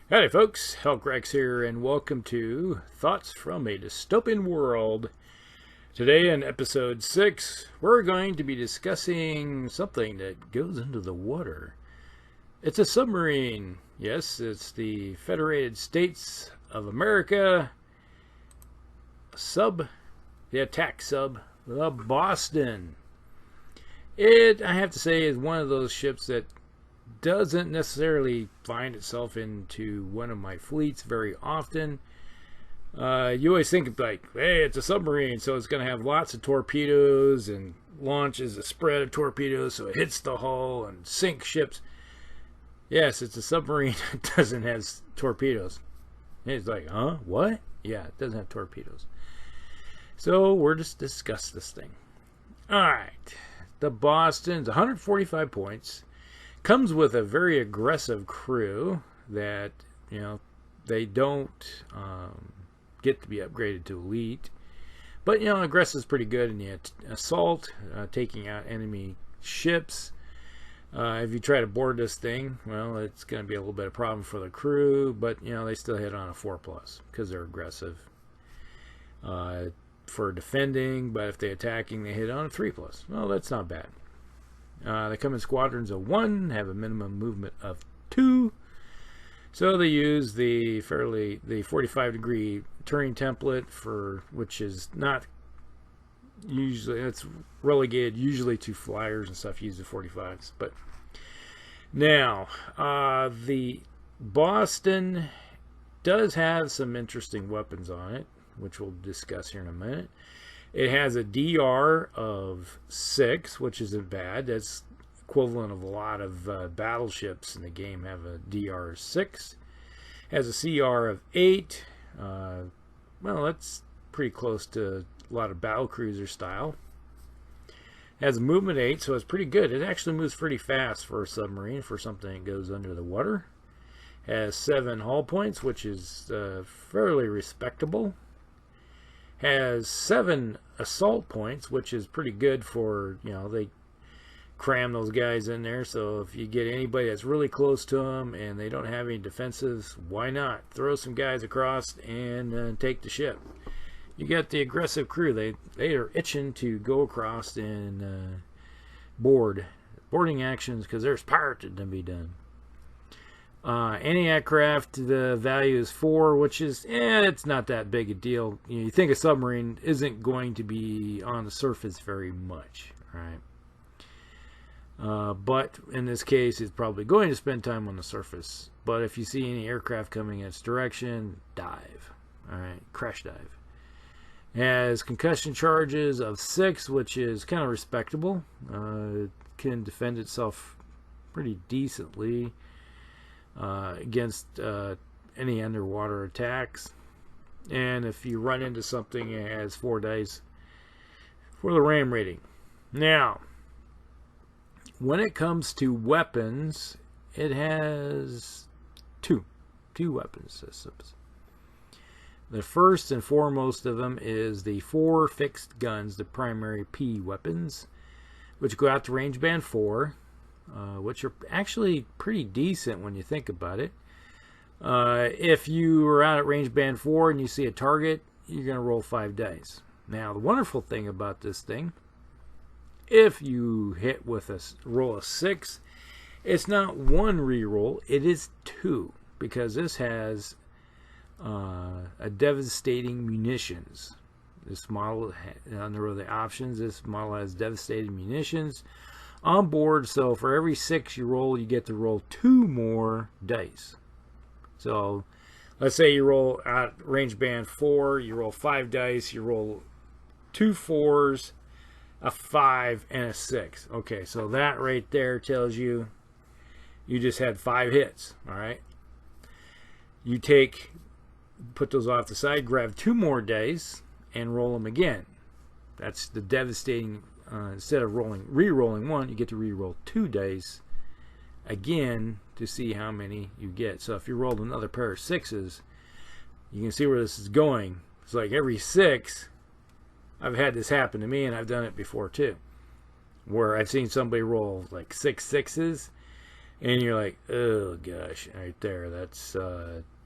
Howdy folks, Hellcracks here, and welcome to Thoughts from a Dystopian World. Today in episode 6, we're going to be discussing something that goes into the water. It's a submarine. Yes, it's the Federated States of America the attack sub, the Boston. It, I have to say, is one of those ships that doesn't necessarily find itself into one of my fleets very often. You always think like, hey, it's a submarine, so it's going to have lots of torpedoes and launches a spread of torpedoes so it hits the hull and sinks ships. Yes, it's a submarine that doesn't have torpedoes. And it's like, huh? What? Yeah, it doesn't have torpedoes. So we're just discuss this thing. Alright. The Boston's 145 points. Comes with a very aggressive crew that, you know, they don't get to be upgraded to elite. But, you know, aggressive is pretty good in the assault, taking out enemy ships. If you try to board this thing, well, it's going to be a little bit of a problem for the crew. But, you know, they still hit on a 4+ because they're aggressive. For defending, but if they're attacking, they hit on a 3+. Well, that's not bad. They come in squadrons of 1, have a minimum movement of 2. So they use the 45-degree turning template, for which is not usually, it's relegated usually to flyers and stuff use the 45s. But now the Boston does have some interesting weapons on it, which we'll discuss here in a minute. It has a DR of 6, which isn't bad. That's equivalent of a lot of battleships in the game have a DR of 6. Has a CR of 8. Well, that's pretty close to a lot of battlecruiser style. Has a movement 8, so it's pretty good. It actually moves pretty fast for a submarine, for something that goes under the water. Has 7 hull points, which is fairly respectable. Has 7 assault points, which is pretty good for, you know, they cram those guys in there. So if you get anybody that's really close to them and they don't have any defensives, why not throw some guys across and take the ship? You got the aggressive crew. They are itching to go across and boarding actions, because there's pirating to be done. Any aircraft, the value is 4, which is, it's not that big a deal. You think a submarine isn't going to be on the surface very much, right? But in this case, it's probably going to spend time on the surface. But if you see any aircraft coming in its direction, dive. All right, crash dive. It has concussion charges of 6, which is kind of respectable. It can defend itself pretty decently against any underwater attacks. And if you run into something, it has 4 dice for the RAM rating. Now, when it comes to weapons, it has two weapon systems. The first and foremost of them is the 4 fixed guns, the primary P weapons, which go out to range band 4. Which are actually pretty decent when you think about it. If you are out at range band 4 and you see a target, you're going to roll 5 dice. Now, the wonderful thing about this thing, if you hit with a roll of 6, it's not 1 reroll, it is 2, because this has a devastating munitions. This model, under the options, this model has devastating munitions on board, so for every 6 you roll, you get to roll 2 more dice. So let's say you roll at range band 4, you roll 5 dice, you roll 2 4s, a 5, and a 6. Okay, so that right there tells you you just had 5 hits. All right, you put those off the side, grab 2 more dice, and roll them again. That's the devastating. Instead of re-rolling 1, you get to re-roll 2 dice again to see how many you get. So if you rolled another pair of 6s, you can see where this is going. It's like every 6, I've had this happen to me, and I've done it before too, where I've seen somebody roll like 6 6s, And you're like, oh gosh, right there, that's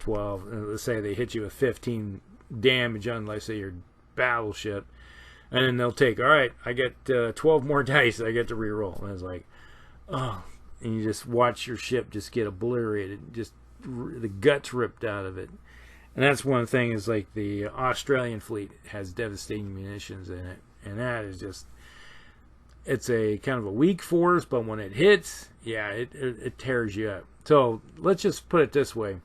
12. Let's say they hit you with 15 damage on, let's say, your battleship. And then they'll take, all right, I get 12 more dice I get to reroll. And it's like, oh. And you just watch your ship just get obliterated, just the guts ripped out of it. And that's one thing, is like the Australian fleet has devastating munitions in it. And that is just, it's a kind of a weak force, but when it hits, yeah, it tears you up. So let's just put it this way.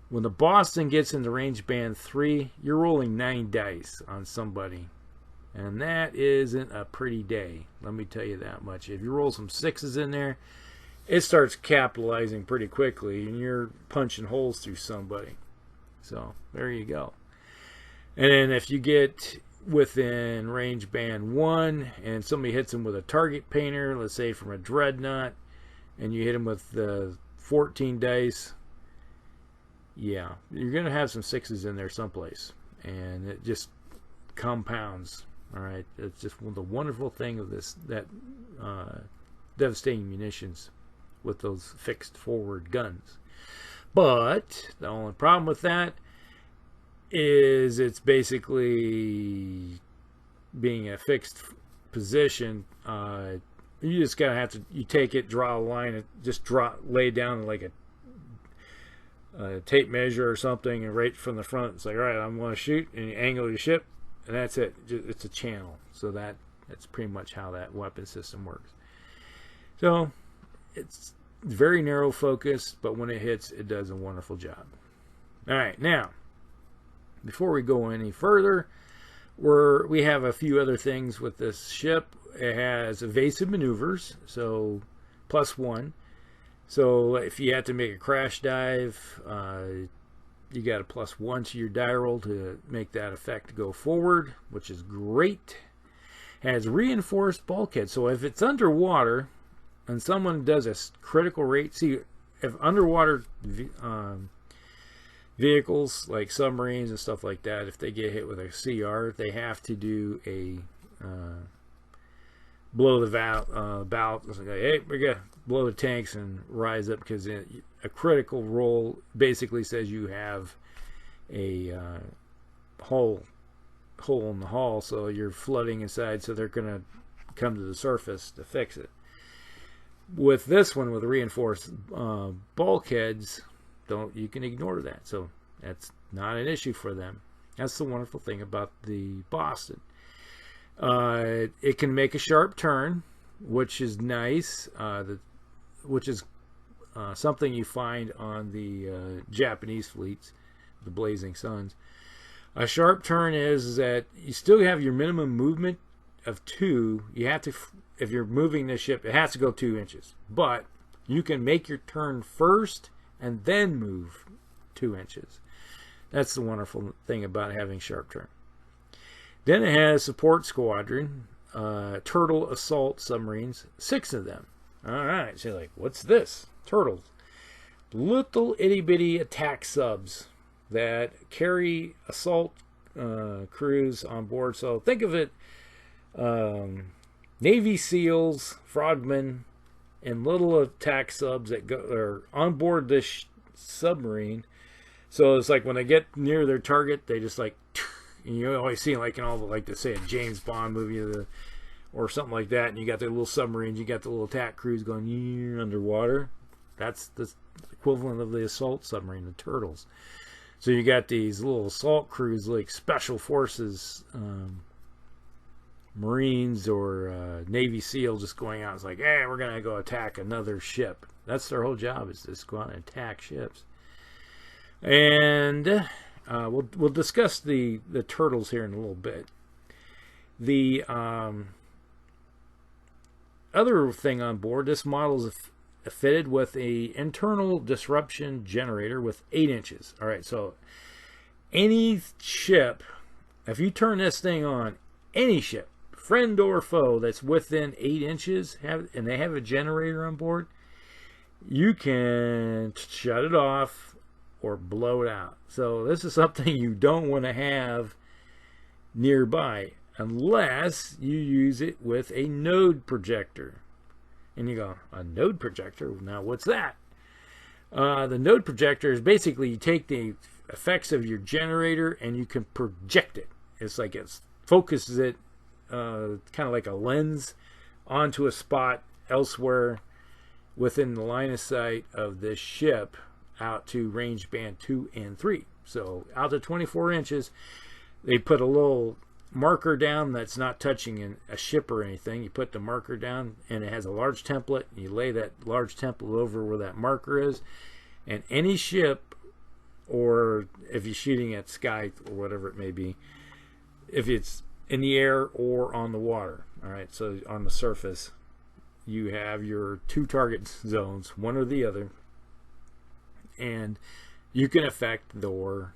When the Boston gets into range band 3, you're rolling 9 dice on somebody. And that isn't a pretty day. Let me tell you that much. If you roll some 6s in there, it starts capitalizing pretty quickly, and you're punching holes through somebody. So there you go. And then if you get within range band 1 and somebody hits them with a target painter, let's say from a dreadnought, and you hit them with the 14 dice, yeah, you're going to have some 6s in there someplace, and it just compounds. All right, it's just the wonderful thing of this, that devastating munitions with those fixed forward guns. But the only problem with that is it's basically being a fixed position. You just gotta have to, you take it, draw a line, and just lay down like a tape measure or something, and right from the front, it's like, all right, I'm going to shoot, and you angle your ship, and that's it. It's a channel. So that's pretty much how that weapon system works. So it's very narrow focus, but when it hits, it does a wonderful job. All right, now before we go any further, we have a few other things with this ship. It has evasive maneuvers, so +1. So if you have to make a crash dive, you got a +1 to your die roll to make that effect go forward, which is great. It has reinforced bulkhead, so if it's underwater and someone does a critical rate, see, if underwater vehicles like submarines and stuff like that, if they get hit with a CR, they have to do a blow the valve, like, hey, we got to blow the tanks and rise up, because a critical roll basically says you have a hole in the hull, so you're flooding inside, so they're going to come to the surface to fix it. With this one, with reinforced bulkheads, you can ignore that, so that's not an issue for them. That's the wonderful thing about the Boston. It can make a sharp turn, which is nice, which is something you find on the Japanese fleets, the Blazing Suns. A sharp turn is that you still have your minimum movement of 2. You have to, if you're moving this ship, it has to go 2 inches. But you can make your turn first and then move 2 inches. That's the wonderful thing about having sharp turn. Then it has support squadron, turtle assault submarines, 6 of them. All right, so you're like, what's this? Turtles. Little itty bitty attack subs that carry assault crews on board. So think of it, Navy SEALs, frogmen, and little attack subs that are on board this submarine. So it's like when they get near their target, they just like, and you always see like in all the, like, to say a James Bond movie or something like that, and you got the little submarines, you got the little attack crews going underwater. That's the equivalent of the assault submarine, the turtles. So you got these little assault crews like Special Forces, Marines, or Navy SEAL just going out. It's like, hey, we're going to go attack another ship. That's their whole job, is just go out and attack ships. And we'll discuss the turtles here in a little bit. The other thing on board, this model is fitted with a internal disruption generator with 8 inches. All right, so any ship, if you turn this thing on, any ship, friend or foe, that's within 8 inches, and they have a generator on board, you can shut it off or blow it out. So this is something you don't want to have nearby unless you use it with a node projector. And you go, a node projector? Now, what's that? The node projector is basically you take the effects of your generator and you can project it. It's like it focuses it kind of like a lens onto a spot elsewhere within the line of sight of this ship out to range band 2 and 3. So out to 24 inches, they put a little marker down that's not touching a ship or anything. You put the marker down and it has a large template. You lay that large template over where that marker is, and any ship, or if you're shooting at sky or whatever it may be, if it's in the air or on the water, all right, so on the surface, you have your 2 target zones, one or the other, and you can affect their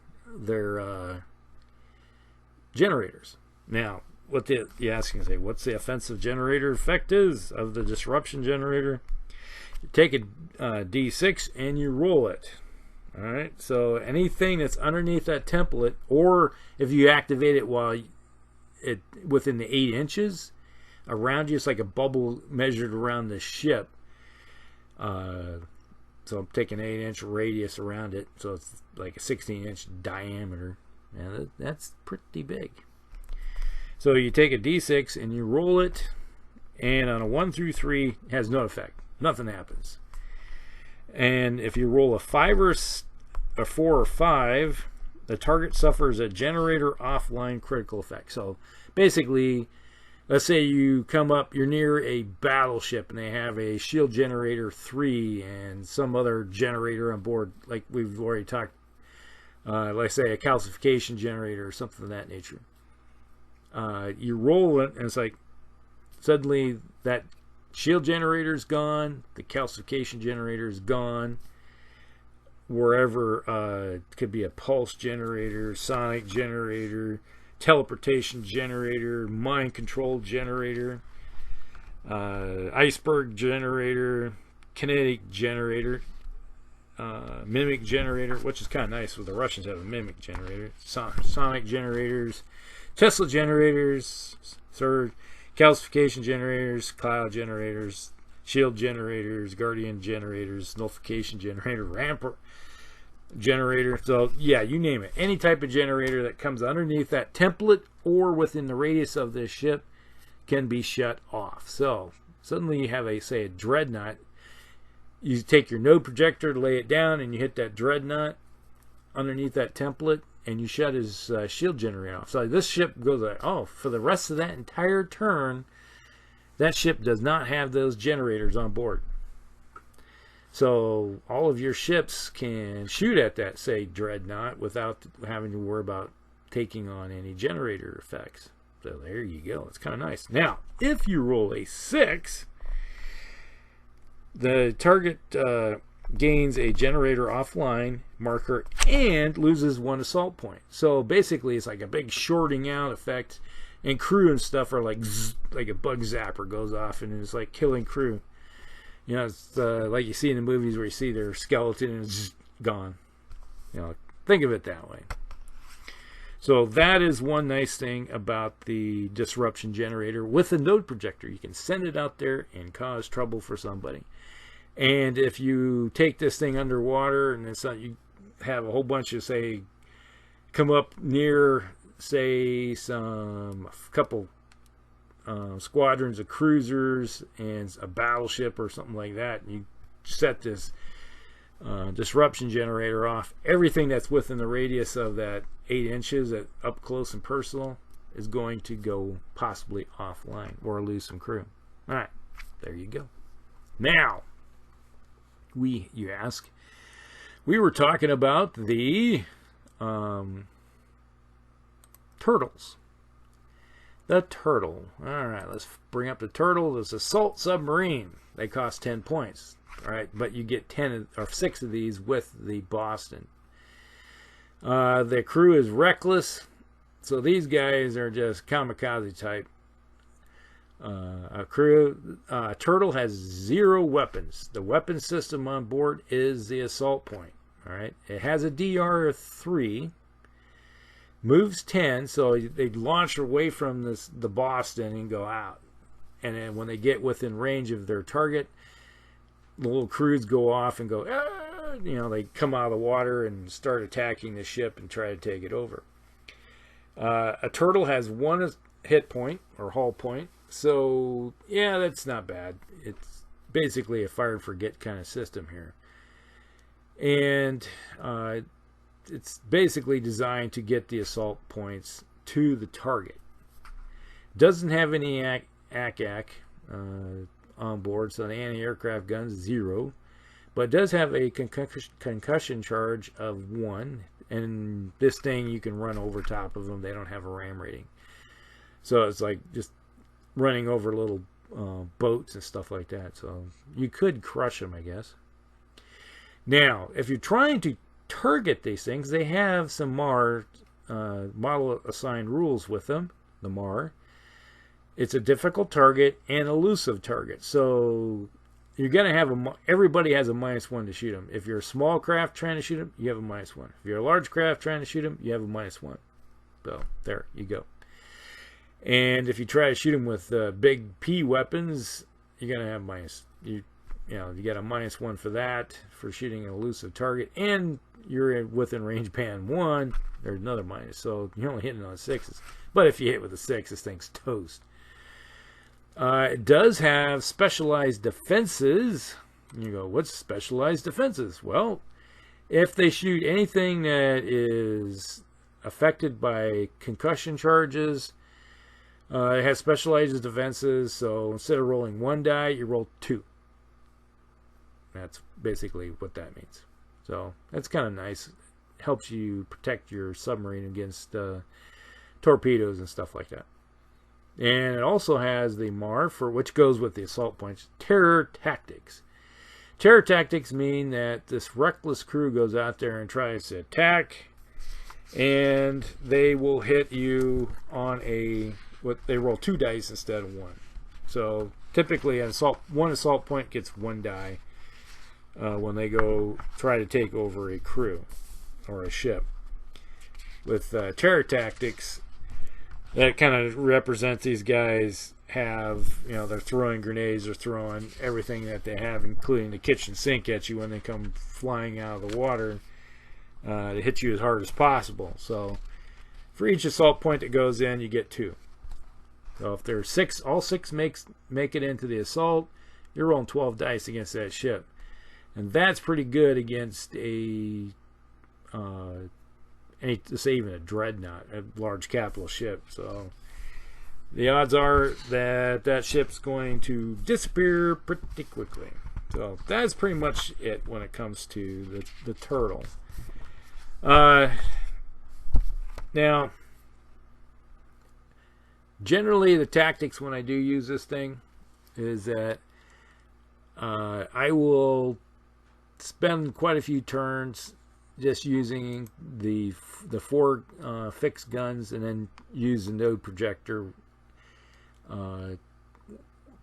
generators. Now, you're asking, say, what's the offensive generator effect is of the disruption generator? You take a D6 and you roll it. All right. So anything that's underneath that template, or if you activate it while within the 8 inches around you, it's like a bubble measured around the ship. So I'm taking an 8-inch radius around it, so it's like a 16-inch diameter. And that's pretty big. So you take a D6 and you roll it, and on a 1 through 3, it has no effect. Nothing happens. And if you roll a 5 or a 4 or 5, the target suffers a generator offline critical effect. So basically, let's say you come up, you're near a battleship, and they have a shield generator 3 and some other generator on board, like we've already talked, let's say a calcification generator or something of that nature. You roll it, and it's like suddenly that shield generator is gone, the calcification generator is gone. Wherever it could be a pulse generator, sonic generator, teleportation generator, mind control generator, iceberg generator, kinetic generator, mimic generator, which is kind of nice with the Russians have a mimic generator, sonic generators, Tesla generators, calcification generators, cloud generators, shield generators, guardian generators, nullification generator, ramp generator. So yeah, you name it, any type of generator that comes underneath that template or within the radius of this ship can be shut off. So suddenly you have say a dreadnought. You take your node projector, lay it down, and you hit that dreadnought underneath that template, and you shut his shield generator off. So this ship goes like, oh, for the rest of that entire turn, that ship does not have those generators on board. So all of your ships can shoot at that, say, dreadnought without having to worry about taking on any generator effects. So there you go. It's kind of nice. Now, if you roll a 6, the target gains a generator offline marker and loses 1 assault point. So basically, it's like a big shorting out effect, and crew and stuff are like zzz, like a bug zapper goes off, and it's like killing crew. You know, it's like you see in the movies where you see their skeleton and it's gone. You know, think of it that way. So that is one nice thing about the disruption generator with a node projector. You can send it out there and cause trouble for somebody. And if you take this thing underwater and it's not, you have a whole bunch of, say, come up near, say, a couple squadrons of cruisers and a battleship or something like that, and you set this disruption generator off, everything that's within the radius of that 8 inches at up close and personal is going to go possibly offline or lose some crew. All right, there you go. Now, you ask, we were talking about the turtles. The turtle. All right, let's bring up the turtle. This assault submarine. They cost 10 points. All right, but you get 10 or 6 of these with the Boston. The crew is reckless, so these guys are just kamikaze type. A turtle has 0 weapons. The weapon system on board is the assault point. All right, it has a DR of 3. Moves 10, so they launch away from the Boston and go out. and then when they get within range of their target, the little crews go off and go, ah! You know, they come out of the water and start attacking the ship and try to take it over. A turtle has 1 hit point or hull point, so yeah, that's not bad. It's basically a fire and forget kind of system here, and it's basically designed to get the assault points to the target. Doesn't have any ACAC on board, so the anti-aircraft guns 0, but it does have a concussion charge of 1, and this thing you can run over top of them. They don't have a ram rating, so it's like just running over little boats and stuff like that, so you could crush them, I guess. Now, if you're trying to target these things, they have some MAR model assigned rules with them. The MAR, it's a difficult target and elusive target, so you're gonna have everybody has a -1 to shoot them. If you're a small craft trying to shoot them, you have a -1. If you're a large craft trying to shoot them, you have a -1. So there you go. And if you try to shoot them with big P weapons, you're gonna have you get a -1 for that, for shooting an elusive target, and you're within range band 1. There's another minus, so you're only hitting on 6s. But if you hit with a 6, this thing's toast. It does have specialized defenses. You go, what's specialized defenses? Well, if they shoot anything that is affected by concussion charges, it has specialized defenses. So instead of rolling 1 die, you roll 2. That's basically what that means. So that's kind of nice. Helps you protect your submarine against torpedoes and stuff like that. And it also has the MAR, for which goes with the assault points, terror tactics. Terror tactics mean that this reckless crew goes out there and tries to attack, and they will hit you on they roll 2 dice instead of 1. So typically one assault point gets 1 die when they go try to take over a crew or a ship. With terror tactics, that kind of represents these guys have, they're throwing grenades, they're throwing everything that they have, including the kitchen sink at you when they come flying out of the water to hit you as hard as possible. So for each assault point that goes in, you get 2. So if there's 6, all 6 make it into the assault, you're rolling 12 dice against that ship. And that's pretty good against say even a dreadnought, a large capital ship. So the odds are that that ship's going to disappear pretty quickly. So that's pretty much it when it comes to the turtle. Now, generally the tactics when I do use this thing is that I will spend quite a few turns just using the 4 fixed guns, and then use the node projector.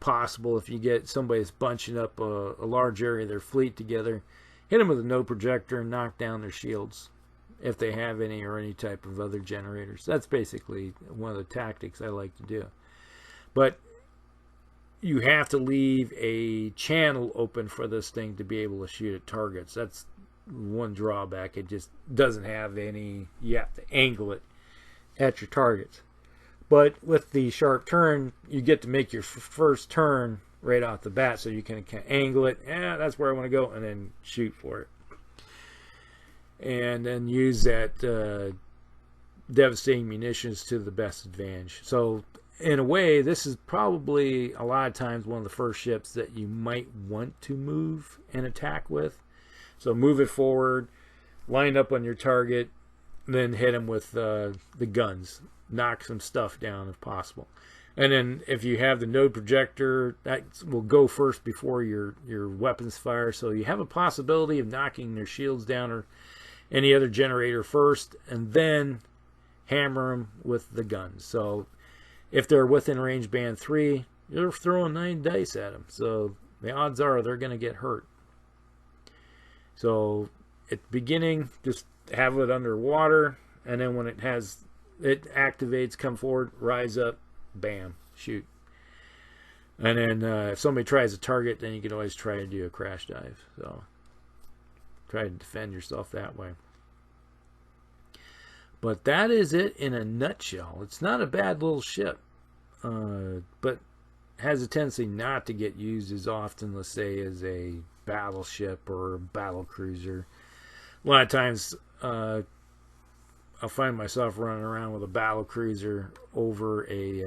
Possible if you get somebody that's bunching up a large area of their fleet together, hit them with a node projector and knock down their shields if they have any, or any type of other generators. That's basically one of the tactics I like to do. But you have to leave a channel open for this thing to be able to shoot at targets. That's one drawback. It just doesn't have any. You have to angle it at your targets. But with the sharp turn, you get to make your first turn right off the bat, so you can angle it. That's where I want to go, and then shoot for it. And then use that devastating munitions to the best advantage. So in a way, this is probably a lot of times one of the first ships that you might want to move and attack with. So move it forward, line up on your target, then hit them with the guns. Knock some stuff down if possible. And then if you have the node projector, that will go first before your weapons fire. So you have a possibility of knocking their shields down or any other generator first, and then hammer them with the guns. So if they're within range band 3, you're throwing 9 dice at them. So the odds are they're going to get hurt. So at the beginning, just have it underwater, and then when it activates, come forward, rise up, bam, shoot. And then if somebody tries to target, then you can always try to do a crash dive. So try to defend yourself that way. But that is it in a nutshell. It's not a bad little ship, but has a tendency not to get used as often, let's say, as a battleship or a battle cruiser. A lot of times I'll find myself running around with a battle cruiser over a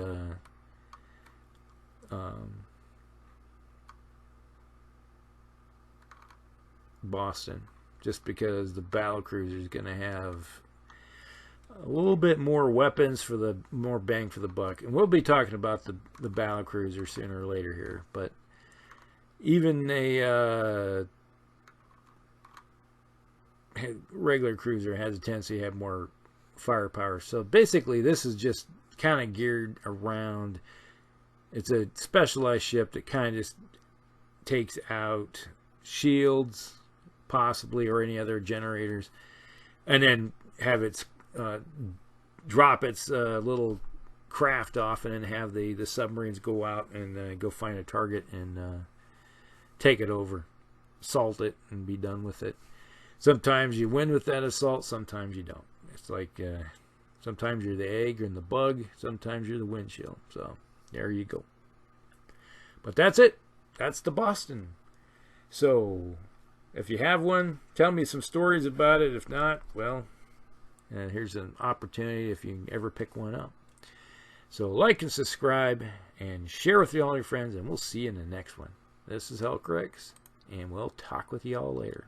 Boston, just because the battle cruiser is going to have a little bit more weapons for the more bang for the buck. And we'll be talking about the battle cruiser sooner or later here, but even a regular cruiser has a tendency to have more firepower. So basically this is just kind of geared around, it's a specialized ship that kind of just takes out shields possibly or any other generators, and then have its drop its little craft off, and then have the submarines go out and go find a target and take it over, assault it, and be done with it. Sometimes you win with that assault, sometimes you don't. It's like sometimes you're the egg and the bug, sometimes you're the windshield. So there you go. But that's it. That's the Boston. So if you have one, tell me some stories about it. If not, well, and here's an opportunity if you ever pick one up. So like and subscribe and share with all your friends, and we'll see you in the next one. This is Helcrix, and we'll talk with you all later.